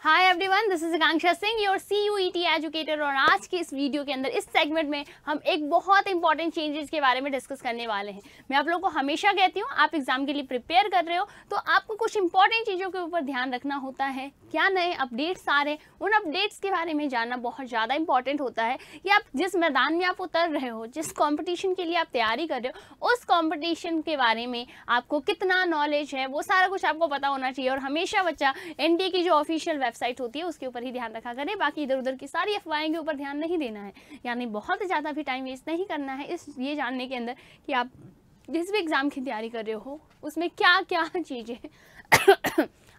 Hi everyone, this is Akanksha Singh, your CUET educator. और आज की इस वीडियो के अंदर इस सेगमेंट में हम एक बहुत इंपॉर्टेंट चेंजेस के बारे में डिस्कस करने वाले हैं। मैं आप लोगों को हमेशा कहती हूँ, आप एग्जाम के लिए प्रिपेयर कर रहे हो तो आपको कुछ इंपॉर्टेंट चीज़ों के ऊपर ध्यान रखना होता है। क्या नए अपडेट्स आ रहे हैं, उन अपडेट्स के बारे में जानना बहुत ज़्यादा इंपॉर्टेंट होता है कि आप जिस मैदान में आप उतर रहे हो, जिस कॉम्पिटिशन के लिए आप तैयारी कर रहे हो, उस कॉम्पिटिशन के बारे में आपको कितना नॉलेज है, वो सारा कुछ आपको पता होना चाहिए। और हमेशा बच्चा NTA की जो ऑफिशियल वेबसाइट होती है उसके ऊपर ही ध्यान रखा करें, बाकी इधर उधर की सारी अफवाहें के ऊपर ध्यान नहीं देना है। यानी बहुत ज़्यादा भी टाइम वेस्ट नहीं करना है इस ये जानने के अंदर कि आप जिस भी एग्ज़ाम की तैयारी कर रहे हो उसमें क्या क्या चीज़ें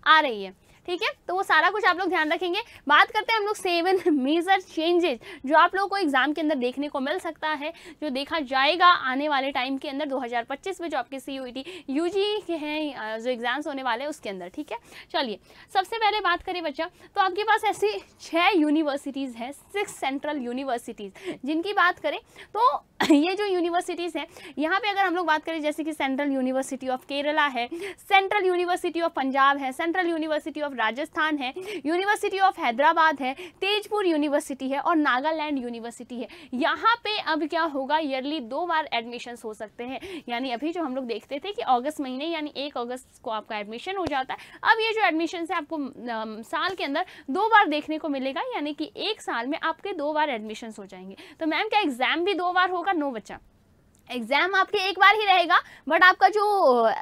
आ रही है। ठीक है, तो वो सारा कुछ आप लोग ध्यान रखेंगे। बात करते हैं हम लोग 7 मेजर चेंजेस जो आप लोगों को एग्जाम के अंदर देखने को मिल सकता है, जो देखा जाएगा आने वाले टाइम के अंदर 2025 में जो आपके CUET UG के हैं जो एग्जाम्स होने वाले हैं उसके अंदर। ठीक है, चलिए सबसे पहले बात करें बच्चा, तो आपके पास ऐसी 6 यूनिवर्सिटीज़ हैं, 6 सेंट्रल यूनिवर्सिटीज़ जिनकी बात करें तो ये जो यूनिवर्सिटीज़ हैं यहाँ पे अगर हम लोग बात करें जैसे कि सेंट्रल यूनिवर्सिटी ऑफ केरला है, सेंट्रल यूनिवर्सिटी ऑफ पंजाब है, सेंट्रल यूनिवर्सिटी ऑफ राजस्थान है, यूनिवर्सिटी ऑफ हैदराबाद है, तेजपुर यूनिवर्सिटी है और नागालैंड यूनिवर्सिटी है। यहाँ पे अब क्या होगा, ईयरली 2 बार एडमिशन्स हो सकते हैं। यानी अभी जो हम लोग देखते थे कि अगस्त महीने यानी 1 अगस्त को आपका एडमिशन हो जाता है, अब ये जो एडमिशन है आपको साल के अंदर 2 बार देखने को मिलेगा। यानी कि 1 साल में आपके 2 बार एडमिशन्स हो जाएंगे। तो मैम क्या एग्जाम भी 2 बार होगा? नो बच्चा, एग्जाम आपके 1 बार ही रहेगा, बट आपका जो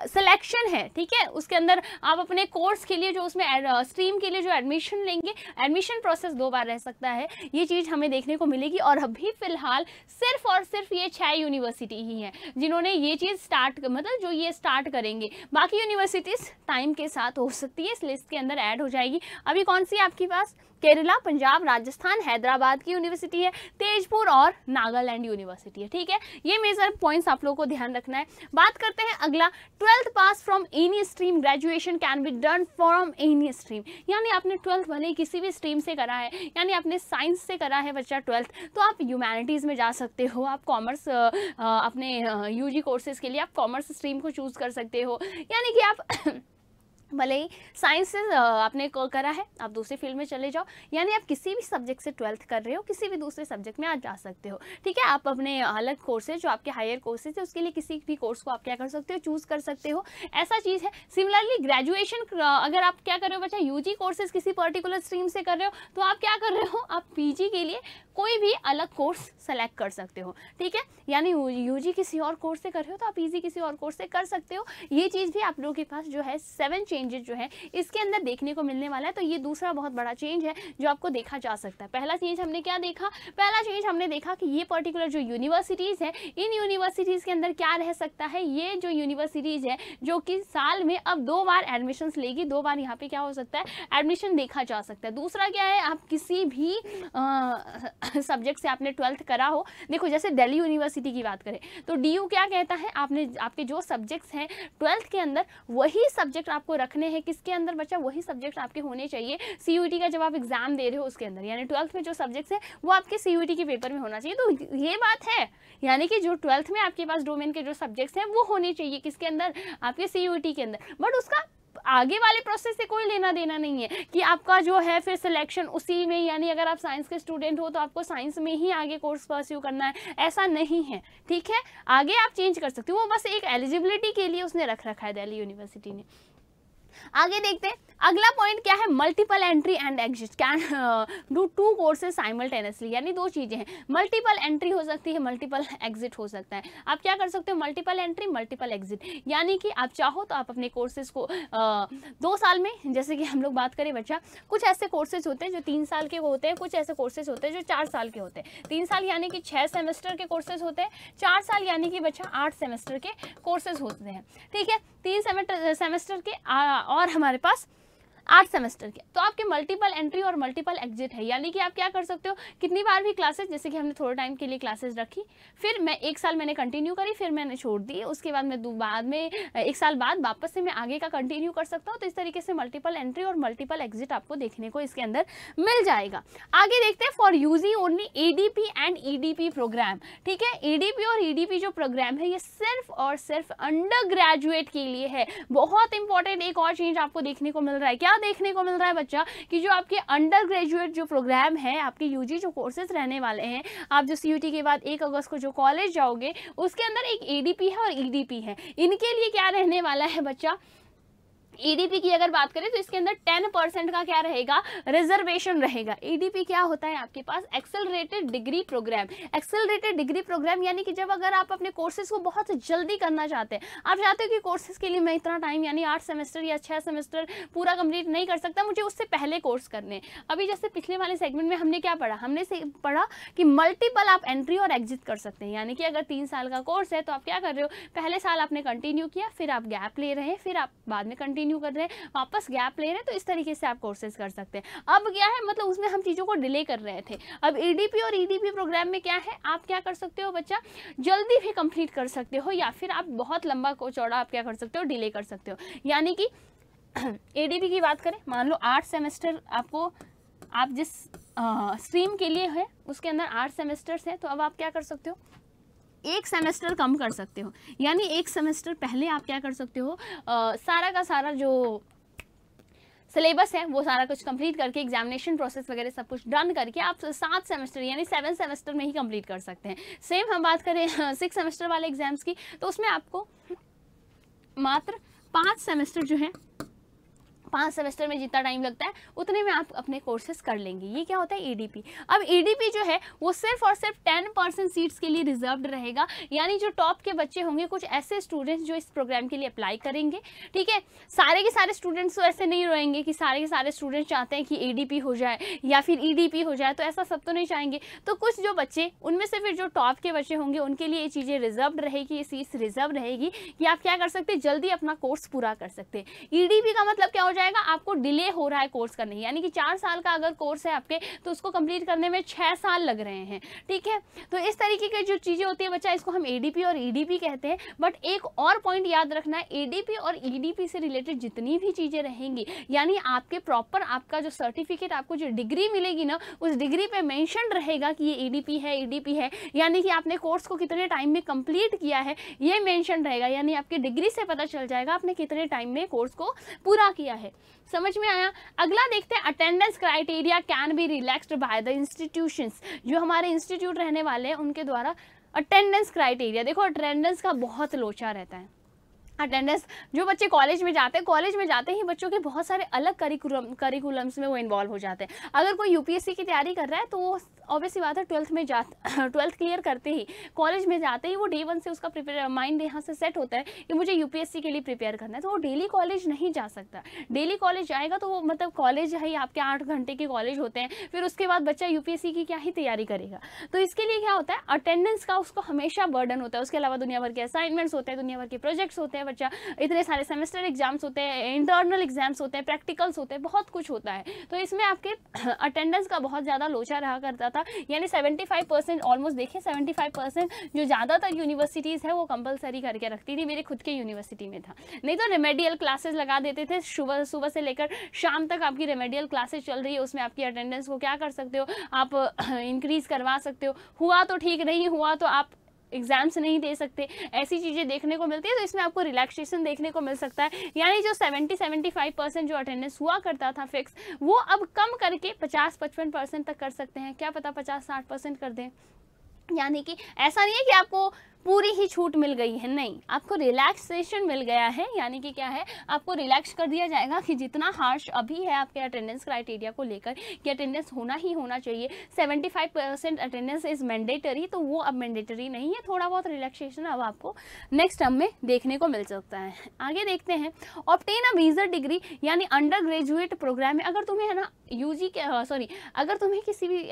सिलेक्शन है, ठीक है, उसके अंदर आप अपने कोर्स के लिए जो उसमें स्ट्रीम के लिए जो एडमिशन लेंगे, एडमिशन प्रोसेस 2 बार रह सकता है। ये चीज़ हमें देखने को मिलेगी। और अभी फिलहाल सिर्फ और सिर्फ ये 6 यूनिवर्सिटी ही हैं जिन्होंने ये चीज़ स्टार्ट मतलब जो ये स्टार्ट करेंगे। बाकी यूनिवर्सिटीज़ टाइम के साथ हो सकती है इस लिस्ट के अंदर ऐड हो जाएगी। अभी कौन सी आपके पास? केरला, पंजाब, राजस्थान, हैदराबाद की यूनिवर्सिटी है, तेजपुर और नागालैंड यूनिवर्सिटी है। ठीक है, ये मेजर पॉइंट्स आप लोगों को ध्यान रखना है। बात करते हैं अगला, 12th pass from any stream, graduation can be done from any stream. यानी आपने 12th भले ही किसी भी स्ट्रीम से करा है, यानी आपने साइंस से करा है बच्चा 12th, तो आप ह्यूमैनिटीज़ में जा सकते हो, आप कॉमर्स अपने UG कोर्सेज के लिए आप कॉमर्स स्ट्रीम को चूज़ कर सकते हो। यानी कि आप भले ही साइंस से आपने करा है, आप दूसरे फील्ड में चले जाओ। यानी आप किसी भी सब्जेक्ट से 12th कर रहे हो, किसी भी दूसरे सब्जेक्ट में आप जा सकते हो। ठीक है, आप अपने अलग कोर्सेज जो आपके हायर कोर्सेज है उसके लिए किसी भी कोर्स को आप क्या कर सकते हो, चूज़ कर सकते हो। ऐसा चीज़ है। सिमिलरली ग्रेजुएशन अगर आप क्या कर रहे हो बच्चा, UG कोर्सेज किसी पर्टिकुलर स्ट्रीम से कर रहे हो, तो आप क्या कर रहे हो, आप PG के लिए कोई भी अलग कोर्स सेलेक्ट कर सकते हो। ठीक है, यानी UG किसी और कोर्स से कर रहे हो तो आप PG किसी और कोर्स से कर सकते हो। ये चीज़ भी आप लोगों के पास जो है 7 चेंजेस जो है इसके अंदर देखने को मिलने वाला है। तो ये दूसरा बहुत बड़ा चेंज है जो आपको देखा जा सकता है। पहला चेंज हमने क्या देखा? पहला चेंज हमने देखा कि ये पर्टिकुलर जो यूनिवर्सिटीज़ है, इन यूनिवर्सिटीज़ के अंदर क्या रह सकता है, ये जो यूनिवर्सिटीज़ है जो कि साल में अब 2 बार एडमिशन्स लेगी, 2 बार यहाँ पे क्या हो सकता है, एडमिशन देखा जा सकता है। दूसरा क्या है, आप किसी भी सब्जेक्ट से आपने 12th करा हो, देखो जैसे दिल्ली यूनिवर्सिटी की बात करें तो DU क्या कहता है, आपने आपके जो सब्जेक्ट्स हैं 12th के अंदर वही सब्जेक्ट आपको रखने हैं। किसके अंदर बच्चा? वही सब्जेक्ट आपके होने चाहिए CUET का जब आप एग्जाम दे रहे हो उसके अंदर। यानी 12th में जो सब्जेक्ट्स है वो आपके CUET के पेपर में होना चाहिए। तो ये बात है, यानी कि जो 12th में आपके पास डोमेन के जो सब्जेक्ट्स हैं वो होने चाहिए किसके अंदर, आपके CUET के अंदर। बट उसका आगे वाले प्रोसेस से कोई लेना देना नहीं है कि आपका जो है फिर सिलेक्शन उसी में, यानी अगर आप साइंस के स्टूडेंट हो तो आपको साइंस में ही आगे कोर्स परस्यू करना है, ऐसा नहीं है। ठीक है, आगे आप चेंज कर सकते हो, वो बस एक एलिजिबिलिटी के लिए उसने रख रखा है दिल्ली यूनिवर्सिटी ने। आगे देखते हैं अगला पॉइंट क्या है, multiple entry and exit can do 2 courses simultaneously. यानी 2 चीज़ें हैं, मल्टीपल एंट्री हो सकती है, मल्टीपल एग्जिट हो सकता है। आप क्या कर सकते हो, मल्टीपल एंट्री मल्टीपल एग्जिट, यानी कि आप चाहो तो आप अपने कोर्सेज को 2 साल में, जैसे कि हम लोग बात करें बच्चा, कुछ ऐसे कोर्सेज होते हैं जो 3 साल के होते हैं, कुछ ऐसे कोर्सेज होते हैं जो 4 साल के होते हैं। 3 साल यानी कि 6 सेमेस्टर के कोर्सेज होते हैं, 4 साल यानी कि बच्चा 8 सेमेस्टर के कोर्सेज होते हैं। ठीक है, 3 सेमेस्टर के और हमारे पास 8 सेमेस्टर के, तो आपके मल्टीपल एंट्री और मल्टीपल एग्जिट है। यानी कि आप क्या कर सकते हो, कितनी बार भी क्लासेस, जैसे कि हमने थोड़े टाइम के लिए क्लासेस रखी, फिर मैं 1 साल मैंने कंटिन्यू करी, फिर मैंने छोड़ दी, उसके बाद मैं बाद में 1 साल बाद वापस से मैं आगे का कंटिन्यू कर सकता हूँ। तो इस तरीके से मल्टीपल एंट्री और मल्टीपल एग्जिट आपको देखने को इसके अंदर मिल जाएगा। आगे देखते हैं for UG only ADP and EDP programme. ठीक है, ADP और EDP जो प्रोग्राम है ये सिर्फ और सिर्फ अंडर ग्रेजुएट के लिए है। बहुत इंपॉर्टेंट एक और चेंज आपको देखने को मिल रहा है, क्या क्या देखने को मिल रहा है बच्चा कि जो आपके अंडर ग्रेजुएट जो प्रोग्राम है, आपके यूजी जो कोर्सेज रहने वाले हैं, आप जो सीयूटी के बाद 1 अगस्त को जो कॉलेज जाओगे उसके अंदर एक एडीपी है और ईडीपी है। इनके लिए क्या रहने वाला है बच्चा, ईडीपी की अगर बात करें तो इसके अंदर 10% का क्या रहेगा, रिजर्वेशन रहेगा। ईडीपी क्या होता है आपके पास, accelerated degree program. Accelerated degree program यानी कि जब अगर आप अपने कोर्सेज को बहुत जल्दी करना चाहते हैं, आप चाहते हो कि कोर्सेज के लिए मैं इतना टाइम यानी 8 सेमेस्टर या 6 सेमेस्टर पूरा कंप्लीट नहीं कर सकता, मुझे उससे पहले कोर्स करने। अभी जैसे पिछले वाले सेगमेंट में हमने क्या पढ़ा, हमने पढ़ा कि मल्टीपल आप एंट्री और एग्जिट कर सकते हैं। यानी कि अगर 3 साल का कोर्स है तो आप क्या कर रहे हो, पहले साल आपने कंटिन्यू किया, फिर आप गैप ले रहे हैं, फिर आप बाद में कंटिन्यू कर रहे हैं, वापस गैप ले रहे हैं, तो इस तरीके से आप कोर्सेज कर सकते हैं। अब क्या है, मतलब उसमें हम चीज़ों को डिले कर रहे थे। अब ईडीपी और ईडीपी प्रोग्राम में क्या है, आप क्या कर सकते हो बच्चा, जल्दी भी कंप्लीट कर सकते हो या फिर आप बहुत लंबा को चौड़ा आप क्या कर सकते हो, डिले कर सकते हो। यानी कि एडीपी की बात करें, मान लो 8 सेमेस्टर आपको, आप जिस स्ट्रीम के लिए है उसके अंदर 8 सेमेस्टर्स हैं, तो अब आप क्या कर सकते हो, 1 सेमेस्टर कम कर सकते हो। यानी 1 सेमेस्टर पहले आप क्या कर सकते हो, सारा का सारा जो सिलेबस है वो सारा कुछ कंप्लीट करके, एग्जामिनेशन प्रोसेस वगैरह सब कुछ डन करके आप 7 सेमेस्टर यानी 7 सेमेस्टर में ही कंप्लीट कर सकते हैं। सेम हम बात करें 6 सेमेस्टर वाले एग्जाम्स की, तो उसमें आपको मात्र 5 सेमेस्टर जो है, 5 सेमेस्टर में जितना टाइम लगता है उतने में आप अपने कोर्सेज कर लेंगे। ये क्या होता है, ईडीपी। अब ईडीपी जो है वो सिर्फ और सिर्फ 10% सीट्स के लिए रिजर्व्ड रहेगा। यानी जो टॉप के बच्चे होंगे, कुछ ऐसे स्टूडेंट्स जो इस प्रोग्राम के लिए अप्लाई करेंगे, ठीक है। सारे के सारे स्टूडेंट्स तो ऐसे नहीं रहेंगे कि सारे के सारे स्टूडेंट्स चाहते हैं कि ईडीपी हो जाए या फिर ईडीपी हो जाए, तो ऐसा सब तो नहीं चाहेंगे। तो कुछ जो बच्चे, उनमें से फिर जो टॉप के बच्चे होंगे उनके लिए ये चीज़ें रिजर्व्ड रहेगी, ये सीट्स रिजर्व रहेगी कि आप क्या कर सकते हैं, जल्दी अपना कोर्स पूरा कर सकते हैं। ईडीपी का मतलब क्या हो जाएगा, आपको डिले हो रहा है कोर्स करने, यानी कि 4 साल का अगर कोर्स है आपके, तो उसको कंप्लीट करने में 6 साल लग रहे हैं, ठीक है। तो इस तरीके की जो चीज़ें होती है बच्चा, इसको हम एडीपी और ईडीपी कहते हैं। बट एक और पॉइंट याद रखना है, एडीपी और ईडीपी से रिलेटेड जितनी भी चीज़ें रहेंगी, यानी आपके प्रॉपर आपका जो सर्टिफिकेट, आपको जो डिग्री मिलेगी ना, उस डिग्री पे मेंशन रहेगा कि ये एडीपी है, ईडीपी है, यानी कि आपने कोर्स को कितने टाइम में कंप्लीट किया है ये मेंशन रहेगा। यानी आपकी डिग्री से पता चल जाएगा आपने कितने टाइम में कोर्स को पूरा किया है। समझ में आया। अगला देखते हैं, attendance criteria can be relaxed by the institutions. जो हमारे इंस्टीट्यूट रहने वाले हैं उनके द्वारा अटेंडेंस क्राइटेरिया, देखो अटेंडेंस का बहुत लोचा रहता है। अटेंडेंस, जो बच्चे कॉलेज में जाते हैं, कॉलेज में जाते ही बच्चों के बहुत सारे अलग करिकुलम्स में वो इन्वॉल्व हो जाते हैं। अगर कोई यूपीएससी की तैयारी कर रहा है तो वो ऑब्वियसली बात है 12th क्लियर करते ही, कॉलेज में जाते ही वो डे 1 से उसका प्रिपेयर माइंड यहाँ से सेट होता है कि मुझे यूपीएससी के लिए प्रिपेयर करना है, तो वो डेली कॉलेज नहीं जा सकता। डेली कॉलेज जाएगा तो वो मतलब कॉलेज है आपके 8 घंटे के कॉलेज होते हैं, फिर उसके बाद बच्चा यूपीएससी की क्या ही तैयारी करेगा। तो इसके लिए क्या होता है, अटेंडेंस का उसको हमेशा बर्डन होता है। उसके अलावा दुनिया भर के असाइनमेंट्स होते हैं, दुनिया भर के प्रोजेक्ट्स होते हैं, बच्चा इतने सारे सेमेस्टर एग्जाम्स होते हैं, इंटरनल एग्जाम्स होते हैं, प्रैक्टिकल्स होते हैं, बहुत कुछ होता है। तो इसमें आपके अटेंडेंस का बहुत ज़्यादा लोचा रहा करता था। यानी 75% ऑलमोस्ट देखिए 75% जो ज़्यादातर यूनिवर्सिटीज़ है वो कंपलसरी करके रखती थी। मेरे खुद के यूनिवर्सिटी में था, नहीं तो रेमेडियल क्लासेस लगा देते थे। सुबह से लेकर शाम तक आपकी रेमेडियल क्लासेस चल रही है, उसमें आपकी अटेंडेंस को क्या कर सकते हो, आप इंक्रीज़ करवा सकते हो। हुआ तो ठीक, नहीं हुआ तो आप एग्जाम्स नहीं दे सकते, ऐसी चीज़ें देखने को मिलती है। तो इसमें आपको रिलैक्सेशन देखने को मिल सकता है। यानी जो 70-75% जो अटेंडेंस हुआ करता था फिक्स, वो अब कम करके 50-55% तक कर सकते हैं। क्या पता 50-60% कर दें। यानी कि ऐसा नहीं है कि आपको पूरी ही छूट मिल गई है, नहीं, आपको रिलैक्सेशन मिल गया है। यानी कि क्या है, आपको रिलैक्स कर दिया जाएगा कि जितना हार्श अभी है आपके अटेंडेंस क्राइटेरिया को लेकर कि अटेंडेंस होना ही होना चाहिए, 75% अटेंडेंस इज मैंडेटरी, तो वो अब मैंडेटरी नहीं है। थोड़ा बहुत रिलैक्सेशन अब आपको नेक्स्ट टर्म में देखने को मिल सकता है। आगे देखते हैं, ऑब्टेन अ मेजर डिग्री, यानी अंडर ग्रेजुएट प्रोग्राम में अगर तुम्हें है ना अगर तुम्हें किसी भी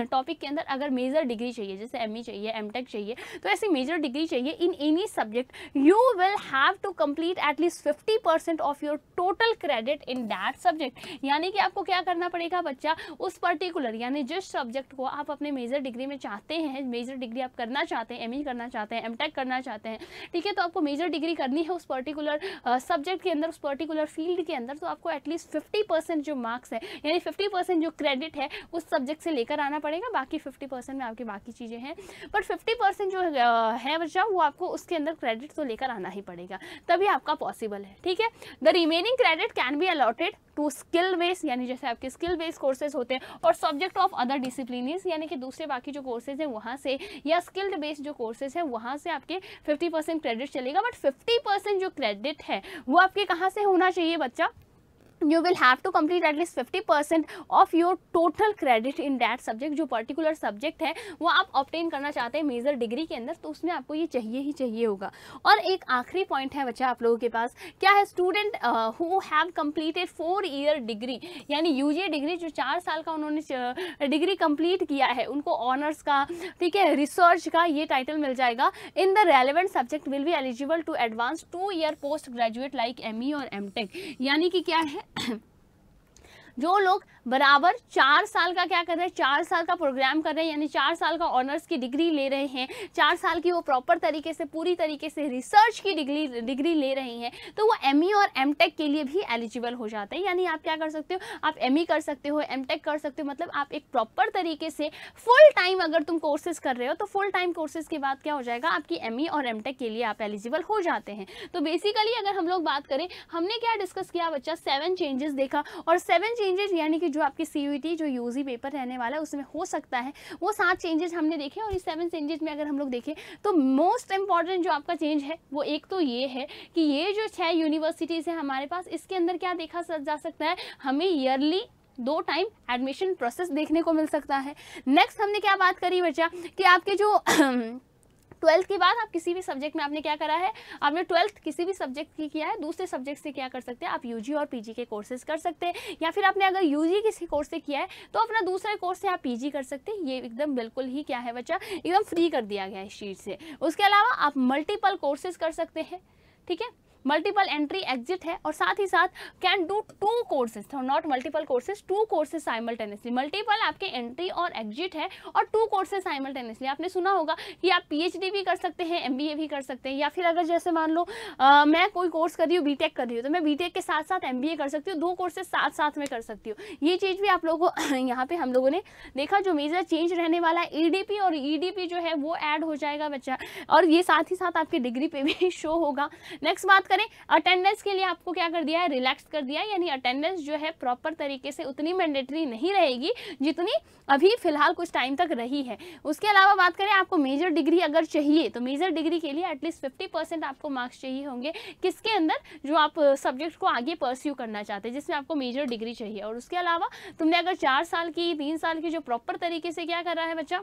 टॉपिक के अंदर अगर मेजर डिग्री चाहिए, जैसे एमई चाहिए, एमटेक चाहिए, तो ऐसी मेजर डिग्री चाहिए in any subject, you will have to complete at least 50% of your total credit in that subject. यानी कि आपको क्या करना पड़ेगा बच्चा, उस पर्टिकुलर यानी जिस सब्जेक्ट को आप अपने मेजर डिग्री में चाहते हैं, मेजर डिग्री आप करना चाहते हैं, एमई करना चाहते हैं, एमटेक करना चाहते हैं, ठीक है, तो आपको मेजर डिग्री करनी है उस पर्टिकुलर सब्जेक्ट के अंदर, उस पर्टिकुलर फील्ड के अंदर, तो आपको एटलीस्ट 50% जो मार्क्स है यानी 50% जो क्रेडिट है उस सब्जेक्ट से लेकर आना पड़ेगा। बाकी 50% में आपकी बाकी चीज़ें हैं, बट 50% जो है बच्चा वो आपको उसके अंदर क्रेडिट तो लेकर आना ही पड़ेगा, तभी आपका पॉसिबल है, ठीक है। The remaining credit can be allotted to skill base, यानी जैसे आपके स्किल बेस कोर्सेज होते हैं, और सब्जेक्ट ऑफ अदर डिसिप्लिनीज, यानी कि दूसरे बाकी जो कोर्सेज हैं वहाँ से, या स्किल्ड बेस्ड जो कोर्सेज हैं वहाँ से आपके 50% क्रेडिट चलेगा। बट 50% जो क्रेडिट है वो आपके कहाँ से होना चाहिए बच्चा? You will have to complete at least 50% of your total credit in that subject। जो पर्टिकुलर सब्जेक्ट है वो आप ऑब्टेन करना चाहते हैं मेजर डिग्री के अंदर, तो उसमें आपको ये चाहिए ही चाहिए होगा। और एक आखिरी पॉइंट है बच्चा आप लोगों के पास, क्या है? Student who have completed 4 year degree, यानी यूजी डिग्री, जो 4 साल का उन्होंने डिग्री कंप्लीट किया है, उनको ऑनर्स का, ठीक है, रिसर्च का ये टाइटल मिल जाएगा। In the relevant subject will be eligible to advance 2 year post graduate like ME और MTech। यानी कि क्या है जो लोग बराबर 4 साल का क्या कर रहे हैं, 4 साल का प्रोग्राम कर रहे हैं, यानी 4 साल का ऑनर्स की डिग्री ले रहे हैं, 4 साल की वो प्रॉपर तरीके से पूरी तरीके से रिसर्च की डिग्री ले रहे हैं, तो वो ME और MTech के लिए भी एलिजिबल हो जाते हैं। यानी आप क्या कर सकते हो, आप ME कर सकते हो, MTech कर सकते हो, मतलब आप एक प्रॉपर तरीके से फुल टाइम अगर तुम कोर्सेज कर रहे हो तो फुल टाइम कोर्सेज के बाद क्या हो जाएगा, आपकी ME और MTech के लिए आप एलिजिबल हो जाते हैं। तो बेसिकली अगर हम लोग बात करें, हमने क्या डिस्कस किया बच्चा, 7 चेंजेस देखा, और 7 चेंजेस यानी कि जो आपकी CUET जो यूजी पेपर रहने वाला है उसमें हो सकता है, वो 7 चेंजेस हमने देखे। और इस 7 चेंजेस में अगर हम लोग देखें तो मोस्ट इंपॉर्टेंट जो आपका चेंज है वो एक तो ये है कि ये जो 6 यूनिवर्सिटीज़ है हमारे पास, इसके अंदर क्या देखा जा सकता है, हमें ईयरली 2 टाइम एडमिशन प्रोसेस देखने को मिल सकता है। नेक्स्ट हमने क्या बात करी बच्चा कि आपके जो 12th के बाद आप किसी भी सब्जेक्ट में आपने क्या करा है, आपने 12th किसी भी सब्जेक्ट की किया है, दूसरे सब्जेक्ट से क्या कर सकते हैं आप, UG और PG के कोर्सेज कर सकते हैं, या फिर आपने अगर UG किसी कोर्स से किया है तो अपना दूसरे कोर्स से आप PG कर सकते हैं। ये एकदम बिल्कुल ही क्या है बच्चा, एकदम फ्री कर दिया गया है इस चीज़ से। उसके अलावा आप मल्टीपल कोर्सेज कर सकते हैं, ठीक है, मल्टीपल एंट्री एग्जिट है, और साथ ही साथ can do 2 courses, not multiple courses, 2 courses simultaneously. Multiple आपके एंट्री और एग्जिट है और 2 कोर्सेज साइमल्टेनियसली। आपने सुना होगा कि आप PhD भी कर सकते हैं, MBA भी कर सकते हैं, या फिर अगर जैसे मान लो मैं कोई कोर्स कर रही हूँ, BTech कर रही हूँ, तो मैं BTech के साथ साथ MBA कर सकती हूँ, 2 कोर्सेज साथ साथ में कर सकती हूँ। ये चीज़ भी आप लोगों को यहाँ पे हम लोगों ने देखा। जो मेजर चेंज रहने वाला है, EDP और EDP जो है वो ऐड हो जाएगा बच्चा, और ये साथ ही साथ आपकी डिग्री पे भी शो होगा। नेक्स्ट बात करें, अटेंडेंस के लिए आपको क्या कर दिया है, रिलैक्स कर दिया है, यानी अटेंडेंस जो है प्रॉपर तरीके से उतनी मैंडेटरी नहीं रहेगी जितनी अभी फिलहाल कुछ टाइम तक रही है। उसके अलावा बात करें, आपको मेजर डिग्री अगर चाहिए तो मेजर डिग्री के लिए एटलीस्ट 50% आपको मार्क्स चाहिए होंगे, किसके अंदर, जो आप सब्जेक्ट को आगे परस्यू करना चाहते हैं जिसमें आपको मेजर डिग्री चाहिए। और उसके अलावा तुमने अगर 4 साल की, 3 साल की जो प्रॉपर तरीके से क्या कर रहा है बच्चा,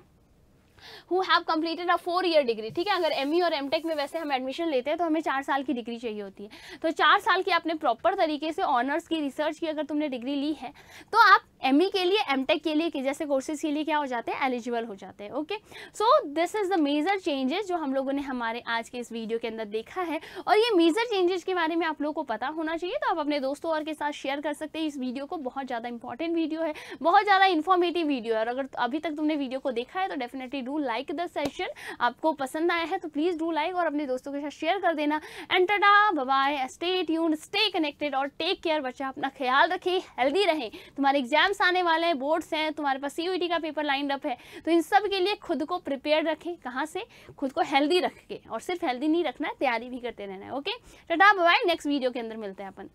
who have completed a 4 year degree, ठीक है, अगर ME और MTech में वैसे हम एडमिशन लेते हैं तो हमें 4 साल की डिग्री चाहिए होती है, तो 4 साल की आपने प्रॉपर तरीके से ऑनर्स की, रिसर्च की अगर तुमने डिग्री ली है तो आप ME के लिए, MTech के लिए, जैसे कोर्सेज के लिए क्या हो जाते हैं, एलिजिबल हो जाते हैं। Okay, so this is the major changes जो हम लोगों ने हमारे आज के इस वीडियो के अंदर देखा है, और ये मेजर चेंजेस के बारे में आप लोगों को पता होना चाहिए, तो आप अपने दोस्तों और के साथ शेयर कर सकते हैं इस वीडियो को। बहुत ज़्यादा इंपॉर्टेंट वीडियो है, बहुत ज़्यादा इन्फॉर्मेटिव वीडियो है, और अगर अभी तक तुमने वीडियो को देखा है तो definitely do like the session. आपको पसंद आया है तो प्लीज़ डू लाइक और अपने दोस्तों के साथ शेयर कर देना। And tata, bye bye, stay tuned, stay connected और टेक केयर बच्चा। अपना ख्याल रखें, हेल्दी रहें। तुम्हारे एग्जाम्स आने वाले हैं, बोर्ड्स हैं, तुम्हारे पास CUET का पेपर लाइंड अप है, तो इन सब के लिए खुद को प्रिपेयर रखें। कहाँ से? खुद को हेल्दी रख के, और सिर्फ हेल्दी नहीं रखना है, तैयारी भी करते रहना है। Okay, tata, bye bye, next video के अंदर मिलते हैं अपन।